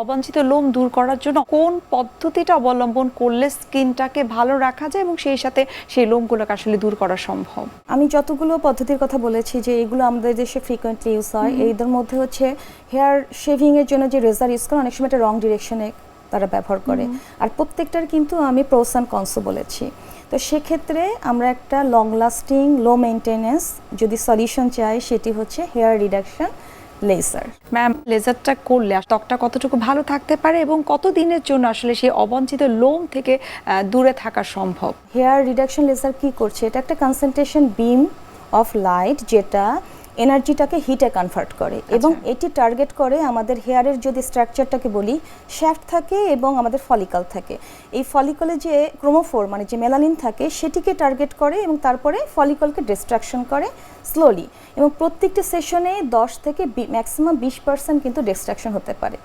অবাঞ্ছিত লোম দূর করার জন্য কোন পদ্ধতিটা অবলম্বন করলে স্কিনটাকে ভালো রাখা যায় এবং সেই সাথে সেই লোমগুলোকে আসলে দূর করা সম্ভব? আমি যতগুলো পদ্ধতির কথা বলেছি যে এগুলো আমাদের দেশে ফ্রিকোয়েন্টলি ইউজ হয়, এদের মধ্যে হচ্ছে হেয়ার শেভিং এর জন্য যে রেজার ইউজ করে অনেক সময় এটা রং ডিরেকশনে তারা ব্যবহার করে। আর প্রত্যেকটার কিন্তু আমি প্রোস অ্যান্ড কনসও বলেছি। তো সেক্ষেত্রে আমরা একটা লং লাস্টিং লো মেনটেনেন্স যদি সলিউশন চাই সেটি হচ্ছে হেয়ার রিডাকশন লেজার। ম্যাম, লেজারটা করলে ত্বকটা কতটুকু ভালো থাকতে পারে এবং কত দিনের জন্য আসলে সেই অবাঞ্ছিত লোম থেকে দূরে থাকা সম্ভব? হেয়ার রিডাকশন লেজার কি করছে, এটা একটা কনসেন্ট্রেশন বিম অফ লাইট যেটা এনার্জিটাকে হিটে কনভার্ট করে এবং এটি টার্গেট করে আমাদের হেয়ারের যদি স্ট্রাকচারটাকে বলি শ্যাফট থাকে এবং আমাদের ফলিকল থাকে। এই ফলিকলে যে ক্রোমোফোর মানে যে মেলানিন থাকে সেটিকে টার্গেট করে এবং তারপরে ফলিকলকে ডিস্ট্রাকশন করে স্লোলি, এবং প্রত্যেকটি সেশনে 10 থেকে ম্যাক্সিমাম 20% কিন্তু ডিস্ট্রাকশন হতে পারে।